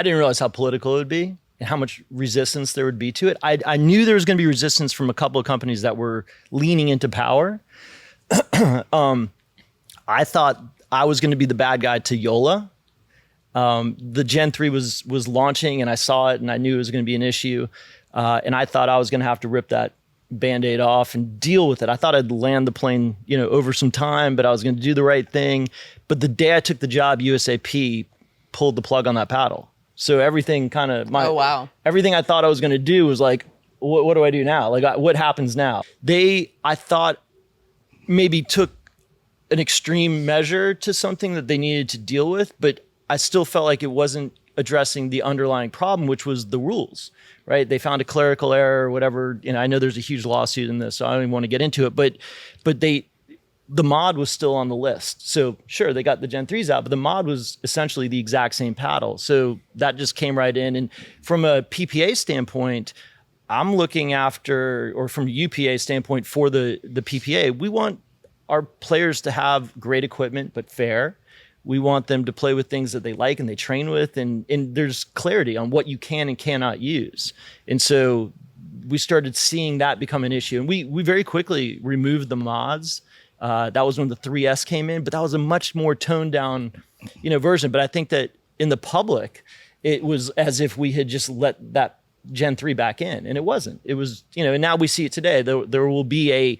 I didn't realize how political it would be and how much resistance there would be to it. I knew there was going to be resistance from a couple of companies that were leaning into power. I thought I was going to be the bad guy to Yola. The Gen 3 was launching, and I saw it, and I knew it was going to be an issue. And I thought I was going to have to rip that Band-Aid off and deal with it. I thought I'd land the plane, over some time, but I was going to do the right thing. But the day I took the job, USAP pulled the plug on that paddle. So everything kind of everything I thought I was going to do was like, what do I do now? Like, what happens now? I thought maybe took an extreme measure to something that they needed to deal with, but I still felt like it wasn't addressing the underlying problem, which was the rules, right? They found a clerical error or whatever. I know there's a huge lawsuit in this, so I don't even want to get into it, but the mod was still on the list. So sure, they got the Gen 3s out, but the mod was essentially the exact same paddle. So that just came right in. And from a PPA standpoint, I'm looking after, or from a UPA standpoint for the PPA, we want our players to have great equipment, but fair. We want them to play with things that they like and they train with, and there's clarity on what you can and cannot use. And so we started seeing that become an issue. And we very quickly removed the mods. That was when the 3S came in, but that was a much more toned down, version. But I think that in the public, it was as if we had just let that Gen 3 back in, and it wasn't. It was, and now we see it today. There will be a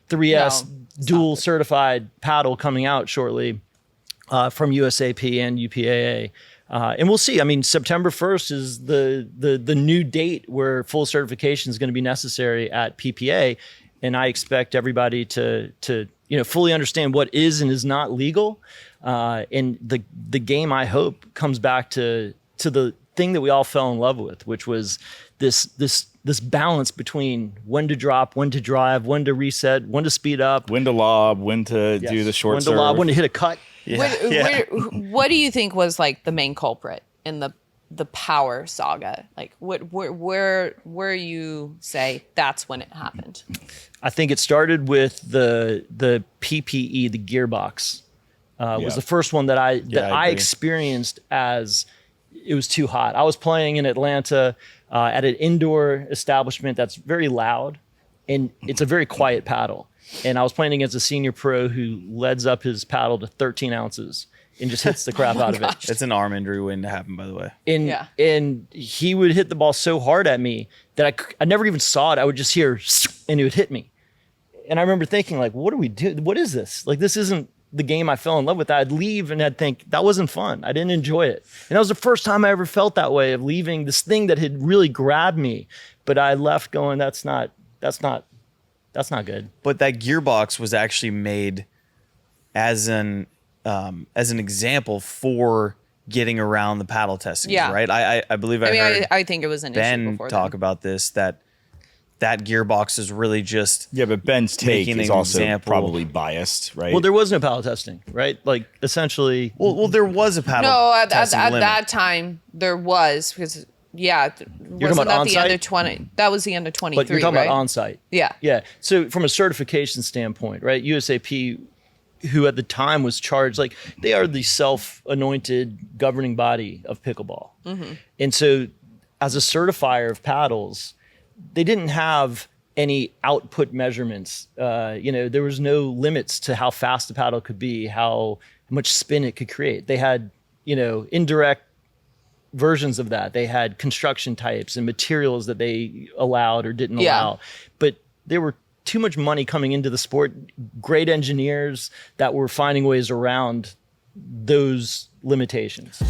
3S dual certified paddle coming out shortly from USAP and UPAA. And we'll see. I mean, September 1st is the new date where full certification is going to be necessary at PPA. And I expect everybody to fully understand what is and is not legal. And the game, I hope, comes back to the thing that we all fell in love with, which was this balance between when to drop, when to drive, when to reset, when to speed up, when to lob, when to do the short serve, when to lob, when to hit a cut. What do you think was like the main culprit in the power saga? Like where you say that's when it happened? I think it started with the PPE, the gearbox. Was the first one that I experienced as it was too hot. I was playing in Atlanta at an indoor establishment that's very loud, and it's a very quiet paddle. And I was playing against a senior pro who leads up his paddle to 13 ounces and just hits the crap out of it. It's an arm injury waiting to happen, by the way. And he would hit the ball so hard at me that I never even saw it. I would just hear, and it would hit me. And I remember thinking, like, what do we do? What is this? Like, this isn't the game I fell in love with. I'd leave and I'd think, that wasn't fun. I didn't enjoy it. And that was the first time I ever felt that way, of leaving this thing that had really grabbed me. But I left going, that's not good. But that gearbox was actually made as an example for getting around the paddle testing, right? I believe I heard I think it was an Ben issue before talk about this, that gearbox is really just but Ben's take is also probably biased, right? Well, there was no paddle testing, right? Like, essentially. Well, there was a paddle. No, at limit. that time there was, because wasn't that the end of 20? That was the end of 23. But you're talking about on-site. Yeah. So from a certification standpoint, right? USAP, who at the time was charged, like, they are the self-anointed governing body of pickleball. Mm-hmm. And so as a certifier of paddles, they didn't have any output measurements. There was no limits to how fast the paddle could be, how much spin it could create. They had, indirect versions of that. They had construction types and materials that they allowed or didn't allow. But there were too much money coming into the sport, great engineers that were finding ways around those limitations.